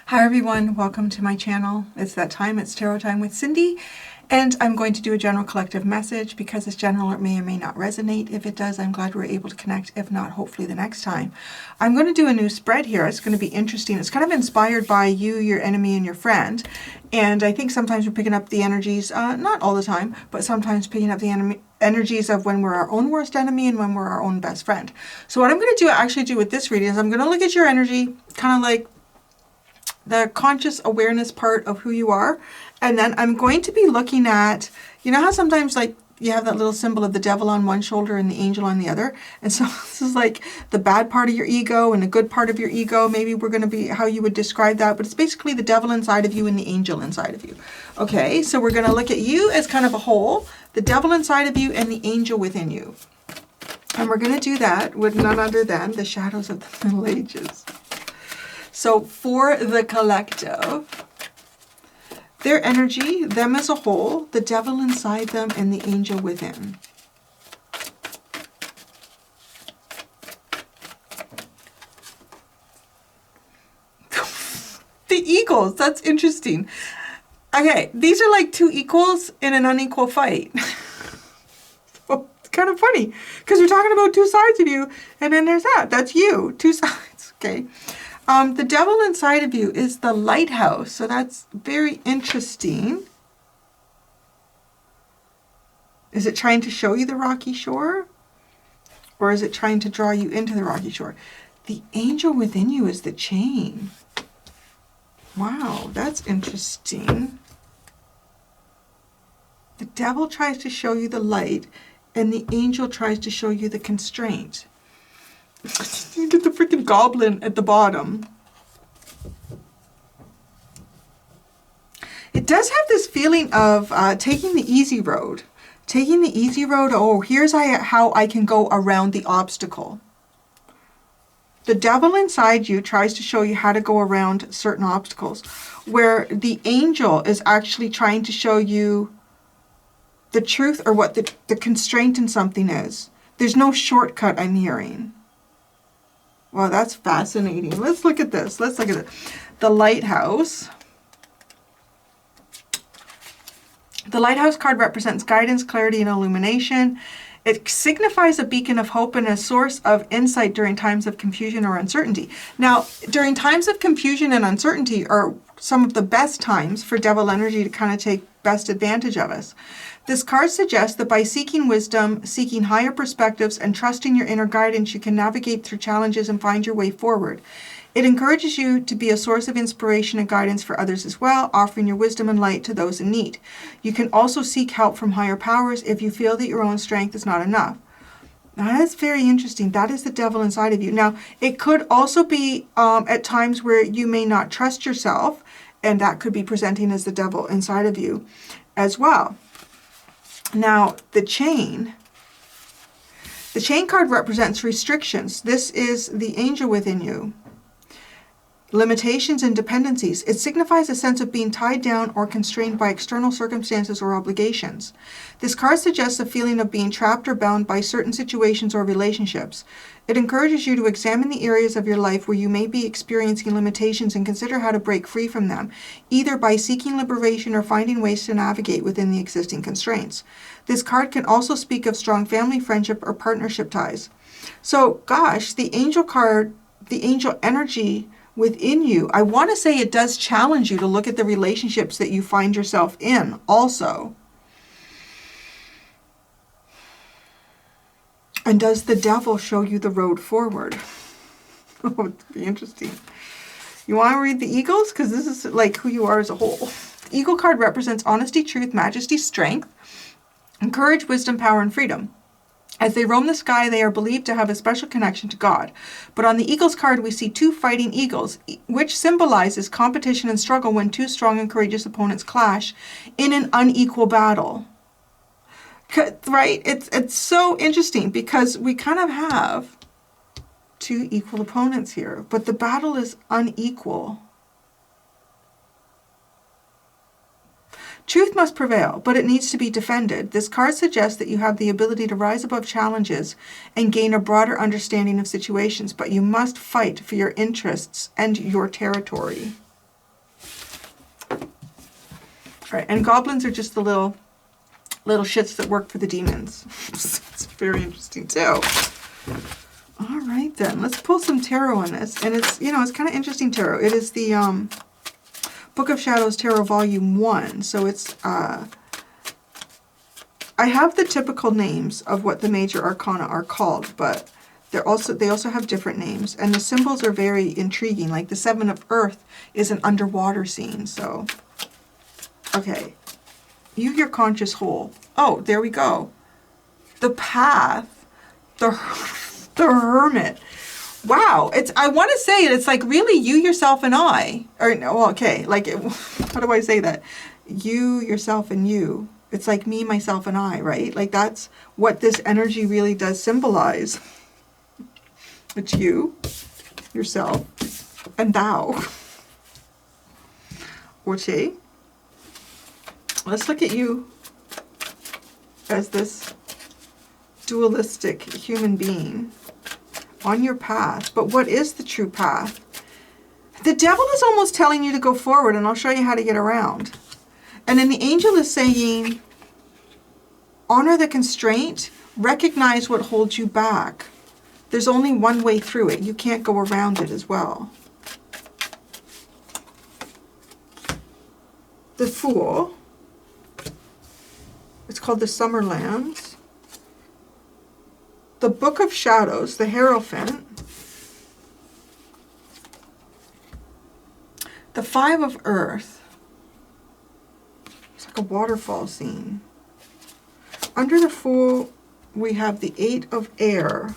Hi everyone, welcome to my channel. It's that time, it's tarot time with Cindy, and I'm going to do a general collective message because it's general, it may or may not resonate. If it does, I'm glad we're able to connect. If not, hopefully the next time. I'm going to do a new spread here. It's going to be interesting. It's kind of inspired by you, your enemy, and your friend. And I think sometimes we're picking up the energies, not all the time, but sometimes picking up the energies of when we're our own worst enemy and when we're our own best friend. So what I'm going to actually do with this reading is I'm going to look at your energy, kind of like the conscious awareness part of who you are. And then I'm going to be looking at, you know how sometimes like you have that little symbol of the devil on one shoulder and the angel on the other? And so this is like the bad part of your ego and the good part of your ego. Maybe we're going to be how you would describe that, but it's basically the devil inside of you and the angel inside of you. Okay, so we're going to look at you as kind of a whole, the devil inside of you and the angel within you. And we're going to do that with none other than the shadows of the Middle Ages. So for the collective, their energy, them as a whole, the devil inside them, and the angel within. The eagles, that's interesting. Okay, these are like two equals in an unequal fight. So it's kind of funny because we're talking about two sides of you, and then there's that. That's you, two sides, okay? The devil inside of you is the lighthouse, so that's very interesting. Is it trying to show you the rocky shore? Or is it trying to draw you into the rocky shore? The angel within you is the chain. Wow, that's interesting. The devil tries to show you the light, and the angel tries to show you the constraint. You get the freaking goblin at the bottom. It does have this feeling of taking the easy road. Taking the easy road, oh, here's how I can go around the obstacle. The devil inside you tries to show you how to go around certain obstacles, where the angel is actually trying to show you the truth or what the constraint in something is. There's no shortcut, I'm hearing. Wow, that's fascinating. Let's look at this. Let's look at it. The lighthouse. The lighthouse card represents guidance, clarity, and illumination. It signifies a beacon of hope and a source of insight during times of confusion or uncertainty. Now, during times of confusion and uncertainty are some of the best times for devil energy to kind of take best advantage of us. This card suggests that by seeking wisdom, seeking higher perspectives, and trusting your inner guidance, you can navigate through challenges and find your way forward. It encourages you to be a source of inspiration and guidance for others as well, offering your wisdom and light to those in need. You can also seek help from higher powers if you feel that your own strength is not enough. Now, that's very interesting. That is the devil inside of you. Now, it could also be at times where you may not trust yourself, and that could be presenting as the devil inside of you as well. Now, the chain card represents restrictions. This is the angel within you. Limitations and dependencies. It signifies a sense of being tied down or constrained by external circumstances or obligations. This card suggests a feeling of being trapped or bound by certain situations or relationships. It encourages you to examine the areas of your life where you may be experiencing limitations and consider how to break free from them, either by seeking liberation or finding ways to navigate within the existing constraints. This card can also speak of strong family, friendship, or partnership ties. So, gosh, the angel card, the angel energy within you, I want to say it does challenge you to look at the relationships that you find yourself in also. And does the devil show you the road forward? Oh, it'd be interesting. You want to read the eagles? Because this is like who you are as a whole. The eagle card represents honesty, truth, majesty, strength, and courage, wisdom, power, and freedom. As they roam the sky, they are believed to have a special connection to God. But on the eagles card, we see two fighting eagles, which symbolizes competition and struggle when two strong and courageous opponents clash in an unequal battle. Right? It's so interesting because we kind of have two equal opponents here, but the battle is unequal. Truth must prevail, but it needs to be defended. This card suggests that you have the ability to rise above challenges and gain a broader understanding of situations, but you must fight for your interests and your territory. All right, and goblins are just the little shits that work for the demons. It's very interesting too. All right then, let's pull some tarot on this. And it's, you know, it's kind of interesting tarot. It is the Book of Shadows Tarot Volume 1. So it's, I have the typical names of what the major arcana are called, but they also have different names. And the symbols are very intriguing. Like the Seven of Earth is an underwater scene, so... Okay. You, your conscious whole. Oh, there we go. The Path. The Hermit. Wow. I want to say it's like really you, yourself, and I. Or no, okay. Like, how do I say that? You, yourself, and you. It's like me, myself, and I, right? Like that's what this energy really does symbolize. It's you, yourself, and thou. Okay. Let's look at you as this dualistic human being on your path. But what is the true path? The devil is almost telling you to go forward, and I'll show you how to get around. And then the angel is saying, honor the constraint, recognize what holds you back. There's only one way through it. You can't go around it as well. The Fool. It's called the Summerlands. The Book of Shadows, the Hierophant. The Five of Earth. It's like a waterfall scene. Under the Fool, we have the Eight of Air.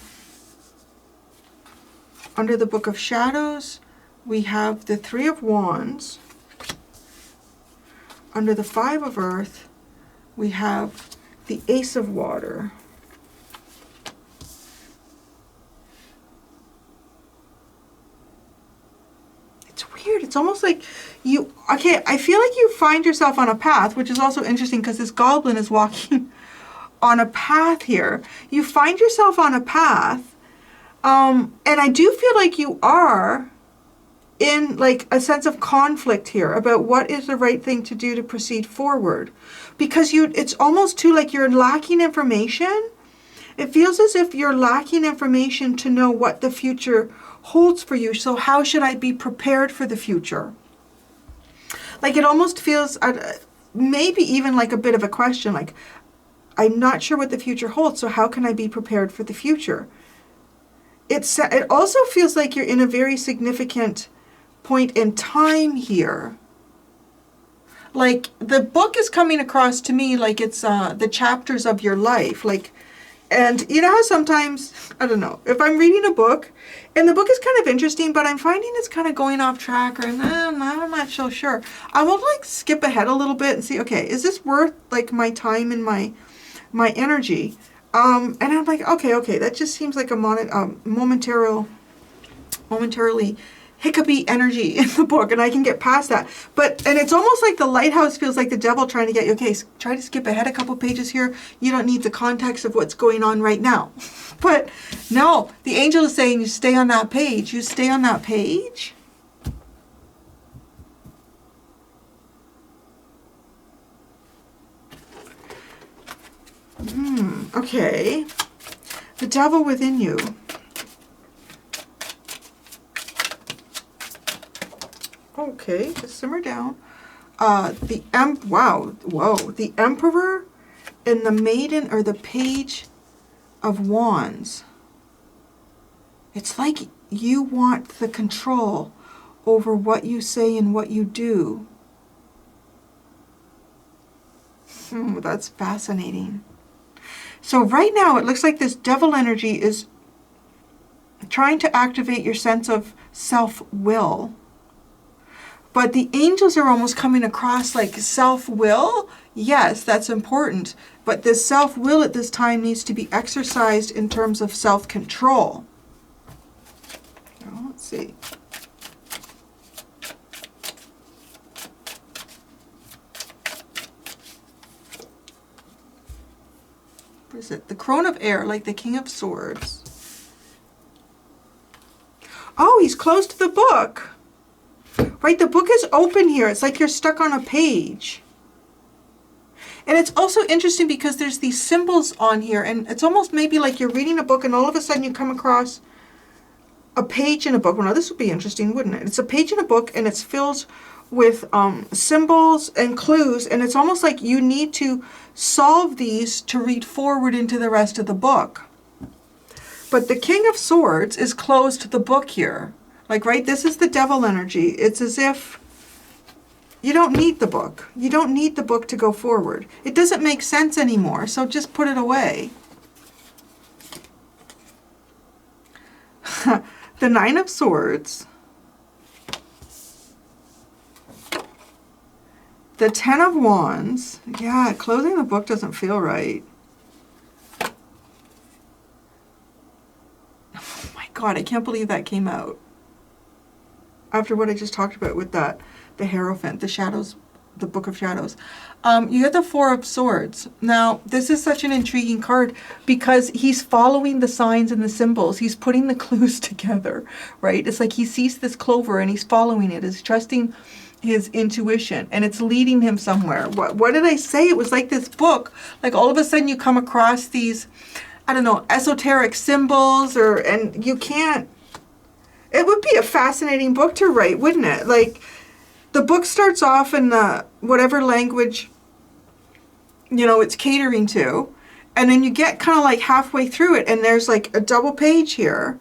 Under the Book of Shadows, we have the Three of Wands. Under the Five of Earth, we have the Ace of Water. It's weird. It's almost like you... Okay, I feel like you find yourself on a path, which is also interesting because this goblin is walking on a path here. You find yourself on a path, and I do feel like you are in like a sense of conflict here about what is the right thing to do to proceed forward. Because it's almost too like you're lacking information. It feels as if you're lacking information to know what the future holds for you. So how should I be prepared for the future? Like it almost feels maybe even like a bit of a question, like I'm not sure what the future holds, so how can I be prepared for the future? It also feels like you're in a very significant point in time here. Like the book is coming across to me like it's the chapters of your life. Like, and you know how sometimes, I don't know, if I'm reading a book and the book is kind of interesting, but I'm finding it's kind of going off track or I'm not so sure. I will like skip ahead a little bit and see, okay, is this worth like my time and my energy? And I'm like, okay, that just seems like a momentarily hiccupy energy in the book, and I can get past that. And it's almost like the lighthouse feels like the devil trying to get you, okay, try to skip ahead a couple pages here. You don't need the context of what's going on right now. But no, the angel is saying you stay on that page. You stay on that page. Okay. The devil within you. Okay, just simmer down. The Emperor and the Maiden or the Page of Wands. It's like you want the control over what you say and what you do. That's fascinating. So right now it looks like this devil energy is trying to activate your sense of self-will. But the angels are almost coming across like self-will. Yes, that's important. But this self-will at this time needs to be exercised in terms of self-control. Now, let's see. What is it? The Crone of Air, like the King of Swords. Oh, he's close to the book. Right, the book is open here. It's like you're stuck on a page. And it's also interesting because there's these symbols on here, and it's almost maybe like you're reading a book and all of a sudden you come across a page in a book. Well, now this would be interesting, wouldn't it? It's a page in a book and it's filled with symbols and clues, and it's almost like you need to solve these to read forward into the rest of the book. But the King of Swords is closed to the book here. Like, right, this is the devil energy. It's as if you don't need the book. You don't need the book to go forward. It doesn't make sense anymore, so just put it away. The Nine of Swords. The Ten of Wands. Yeah, closing the book doesn't feel right. Oh my God, I can't believe that came out. After what I just talked about with that, the Hierophant, the Shadows, the Book of Shadows. You get the Four of Swords. Now, this is such an intriguing card because he's following the signs and the symbols. He's putting the clues together, right? It's like he sees this clover and he's following it. He's trusting his intuition and it's leading him somewhere. What did I say? It was like this book. Like all of a sudden you come across these, I don't know, esoteric symbols and you can't. It would be a fascinating book to write, wouldn't it? Like, the book starts off in whatever language, you know, it's catering to, and then you get kind of like halfway through it, and there's like a double page here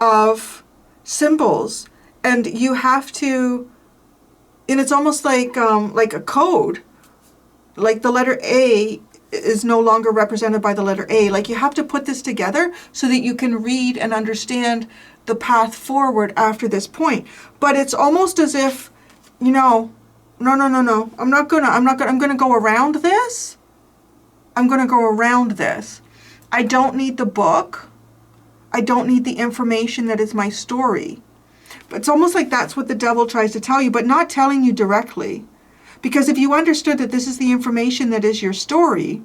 of symbols, and you have to, and it's almost like a code, like the letter A is no longer represented by the letter A. Like, you have to put this together so that you can read and understand the path forward after this point. But it's almost as if, you know, no, I'm gonna go around this. I'm gonna go around this. I don't need the book. I don't need the information that is my story. But it's almost like that's what the devil tries to tell you, but not telling you directly. Because if you understood that this is the information that is your story,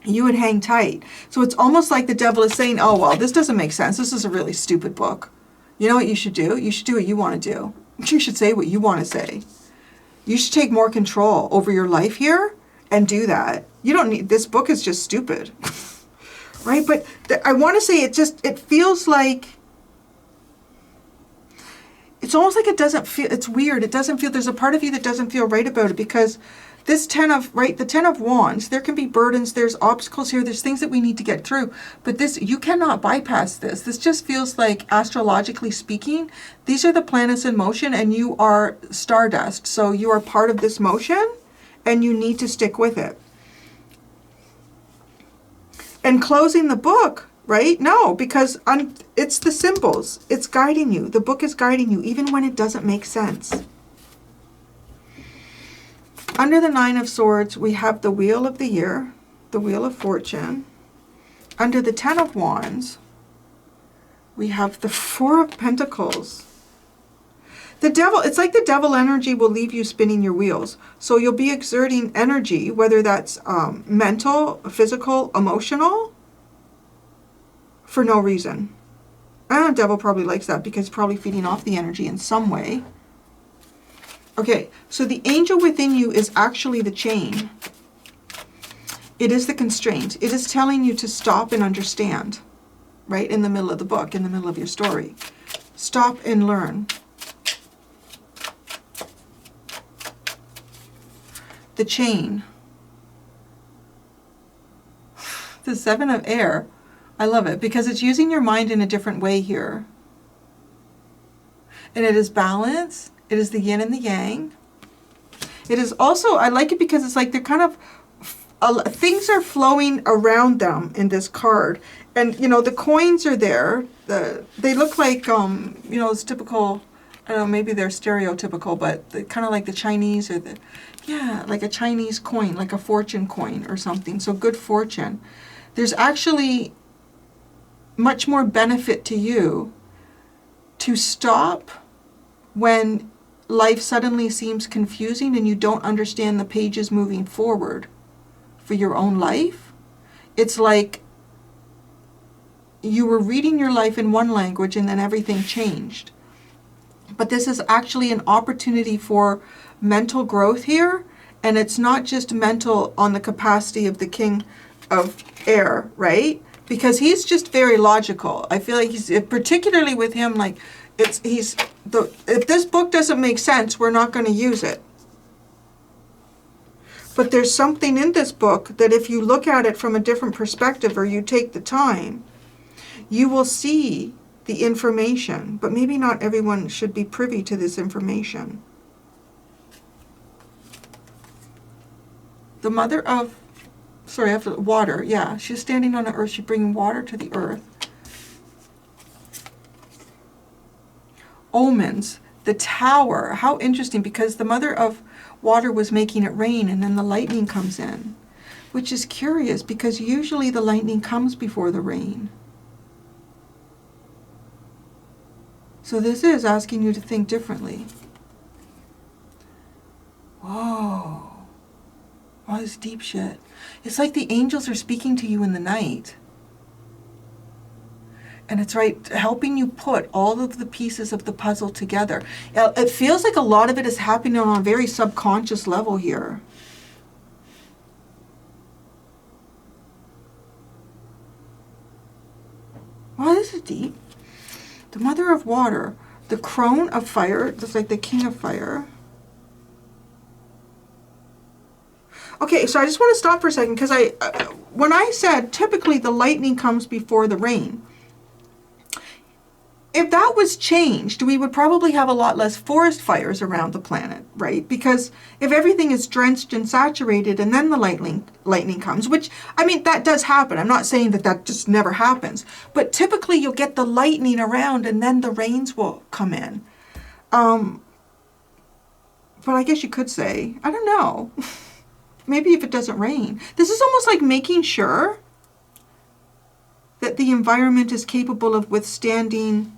you would hang tight. So it's almost like the devil is saying, oh, well, this doesn't make sense. This is a really stupid book. You know what you should do? You should do what you want to do. You should say what you want to say. You should take more control over your life here and do that. You don't need, this book is just stupid. Right? But I want to say it feels like, it's almost like it doesn't feel, it's weird. It doesn't feel, there's a part of you that doesn't feel right about it because this the Ten of Wands, there can be burdens, there's obstacles here, there's things that we need to get through. But this, you cannot bypass this. This just feels like, astrologically speaking, these are the planets in motion and you are stardust. So you are part of this motion and you need to stick with it. And closing the book, right? No, because it's the symbols. It's guiding you. The book is guiding you, even when it doesn't make sense. Under the Nine of Swords, we have the Wheel of the Year, the Wheel of Fortune. Under the Ten of Wands, we have the Four of Pentacles. The devil, it's like the devil energy will leave you spinning your wheels. So you'll be exerting energy, whether that's mental, physical, emotional, for no reason. And the devil probably likes that because it's probably feeding off the energy in some way. Okay, so the angel within you is actually the chain. It is the constraint. It is telling you to stop and understand, right? In the middle of the book, in the middle of your story. Stop and learn. The chain. The Seven of Air. I love it because it's using your mind in a different way here. And it is balance. It is the yin and the yang. It is also, I like it because it's like they're kind of, things are flowing around them in this card. And, you know, the coins are there. They look like, you know, it's typical, I don't know, maybe they're stereotypical, but kind of like the Chinese or the, yeah, like a Chinese coin, like a fortune coin or something. So good fortune. There's actually much more benefit to you to stop when life suddenly seems confusing and you don't understand the pages moving forward for your own life. It's like you were reading your life in one language and then everything changed. But this is actually an opportunity for mental growth here And it's not just mental on the capacity of the king of air, right? Because he's just very logical. I feel like he's, particularly with him, like, if this book doesn't make sense, we're not going to use it. But there's something in this book that if you look at it from a different perspective, or you take the time, you will see the information. But maybe not everyone should be privy to this information. The mother of, sorry, after water, yeah, she's standing on the earth, she's bringing water to the earth. Omens, the tower, how interesting, because the mother of water was making it rain, and then the lightning comes in, which is curious, because usually the lightning comes before the rain. So this is asking you to think differently. Whoa. All this deep shit. It's like the angels are speaking to you in the night. And it's right, helping you put all of the pieces of the puzzle together. It feels like a lot of it is happening on a very subconscious level here. Wow, this is deep. The mother of water, the crone of fire, that's like the king of fire. Okay, so I just want to stop for a second, because when I said typically the lightning comes before the rain, if that was changed, we would probably have a lot less forest fires around the planet, right? Because if everything is drenched and saturated and then the lightning comes, which, I mean, that does happen. I'm not saying that that just never happens. But typically you'll get the lightning around and then the rains will come in. But I guess you could say, I don't know, maybe if it doesn't rain. This is almost like making sure that the environment is capable of withstanding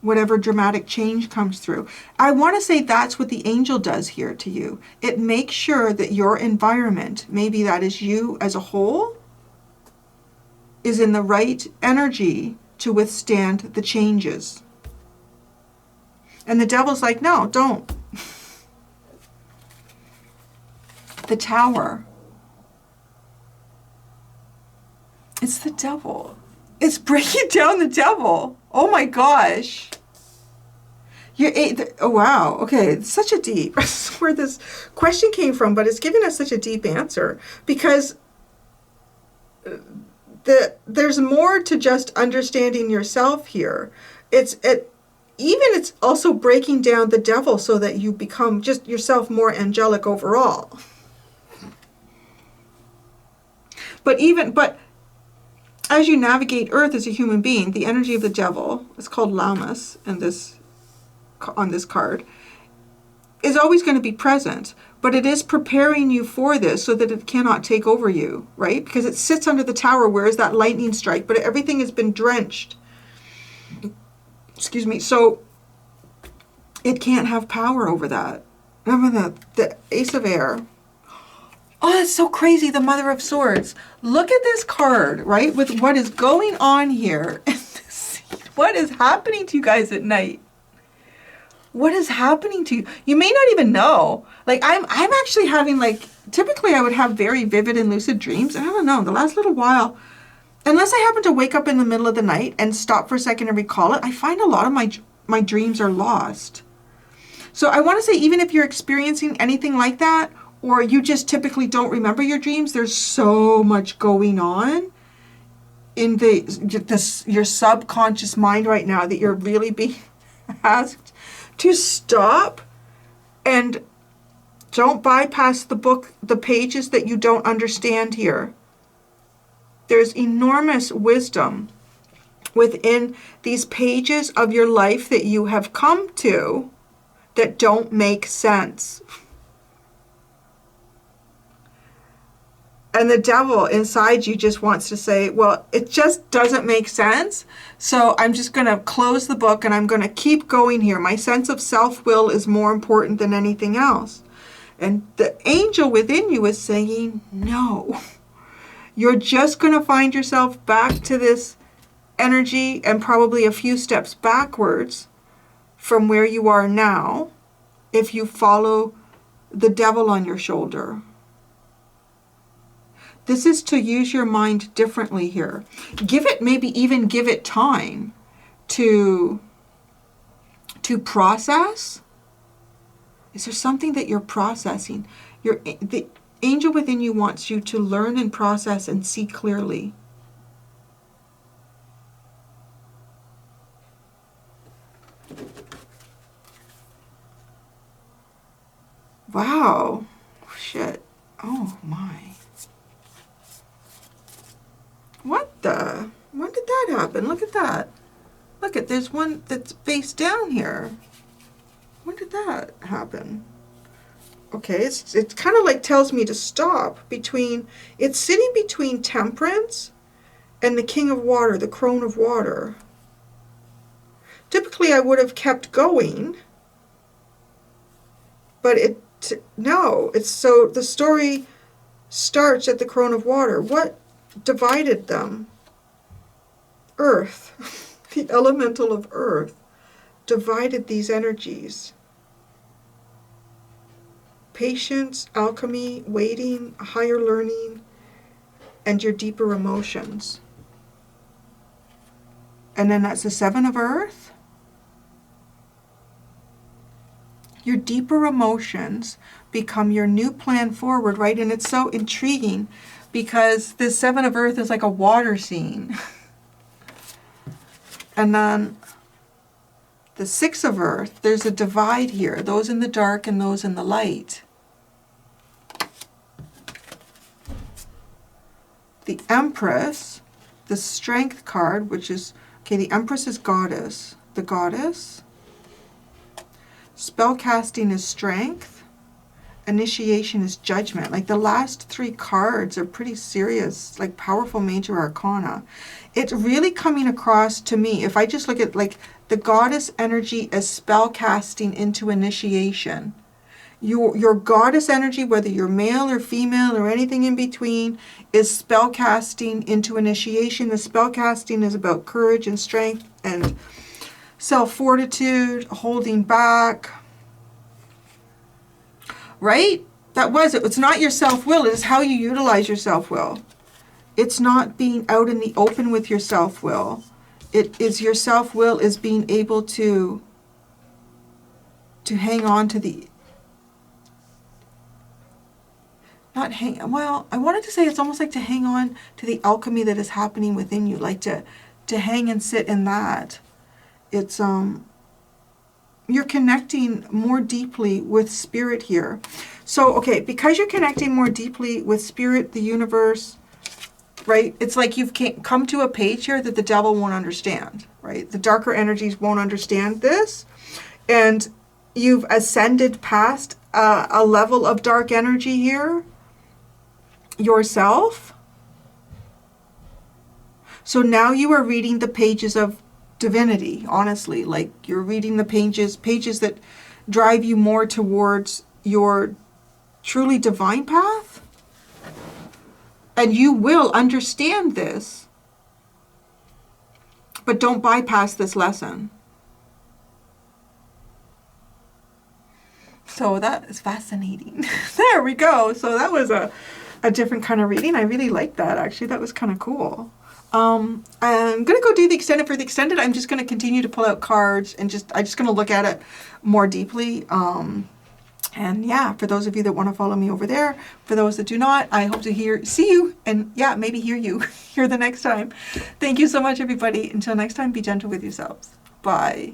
whatever dramatic change comes through. I want to say that's what the angel does here to you. It makes sure that your environment, maybe that is you as a whole, is in the right energy to withstand the changes. And the devil's like, no, don't. The tower. It's the devil. It's breaking down the devil. Oh my gosh. Oh wow. Okay, it's such a deep, this is where this question came from, but it's giving us such a deep answer, because there's more to just understanding yourself here. It's also breaking down the devil so that you become just yourself more angelic overall. But as you navigate Earth as a human being, the energy of the devil, it's called Lamas on this card, is always going to be present. But it is preparing you for this so that it cannot take over you, right? Because it sits under the tower, whereas that lightning strike, but everything has been drenched. Excuse me. So it can't have power over that. Remember the Ace of Air. Oh, it's so crazy, the Mother of Swords. Look at this card, right? With what is going on here. What is happening to you guys at night? What is happening to you? You may not even know. Like, I'm actually having, like, typically I would have very vivid and lucid dreams. And I don't know, the last little while, unless I happen to wake up in the middle of the night and stop for a second and recall it, I find a lot of my dreams are lost. So I want to say, even if you're experiencing anything like that, or you just typically don't remember your dreams, there's so much going on in your subconscious mind right now that you're really being asked to stop and don't bypass the pages that you don't understand here. There's enormous wisdom within these pages of your life that you have come to that don't make sense. And the devil inside you just wants to say, well, it just doesn't make sense. So I'm just going to close the book and I'm going to keep going here. My sense of self-will is more important than anything else. And the angel within you is saying, no, you're just going to find yourself back to this energy and probably a few steps backwards from where you are now if you follow the devil on your shoulder. This is to use your mind differently here. Maybe even give it time to process. Is there something that you're processing? The angel within you wants you to learn and process and see clearly. Wow. Shit. Oh my. What the? When did that happen? Look at that. Look at, there's one that's face down here. When did that happen? Okay, it's kind of like tells me to stop between, it's sitting between Temperance and the King of Water, the Crone of Water. Typically I would have kept going, but no, it's so the story starts at the Crone of Water. What divided them? Earth, the elemental of earth, divided these energies. Patience, alchemy, waiting, higher learning, and your deeper emotions. And then that's the Seven of Earth. Your deeper emotions become your new plan forward, right? And it's so intriguing because this Seven of Earth is like a water scene. And then the Six of Earth, there's a divide here, those in the dark and those in the light. The Empress, the Strength card, which is, okay, the Empress is Goddess. The Goddess. Spellcasting is Strength. Initiation is Judgment. Like the last three cards are pretty serious, like powerful major arcana. It's really coming across to me, if I just look at like the Goddess energy as spellcasting into initiation. Your goddess energy, whether you're male or female or anything in between, is spellcasting into initiation. The spellcasting is about courage and strength and self-fortitude, holding back. Right? That was it. It's not your self-will. It is how you utilize your self-will. It's not being out in the open with your self-will. It is your self-will is being able to hang on to the... Well, I wanted to say it's almost like to hang on to the alchemy that is happening within you, like to hang and sit in that. It's you're connecting more deeply with spirit here. So, okay, because you're connecting more deeply with spirit, the universe, right? It's like you've come to a page here that the devil won't understand, right? The darker energies won't understand this. And you've ascended past a level of dark energy here yourself. So now you are reading the pages of divinity, honestly. Like you're reading the pages that drive you more towards your truly divine path. And you will understand this. But don't bypass this lesson. So that is fascinating. There we go. So that was a different kind of reading. I really liked that, actually. That was kind of cool. I'm going to go do the extended. For the extended, I'm just going to continue to pull out cards and I'm just going to look at it more deeply. And yeah, for those of you that want to follow me over there, for those that do not, I hope to see you, and yeah, maybe hear you here the next time. Thank you so much, everybody. Until next time, be gentle with yourselves. Bye.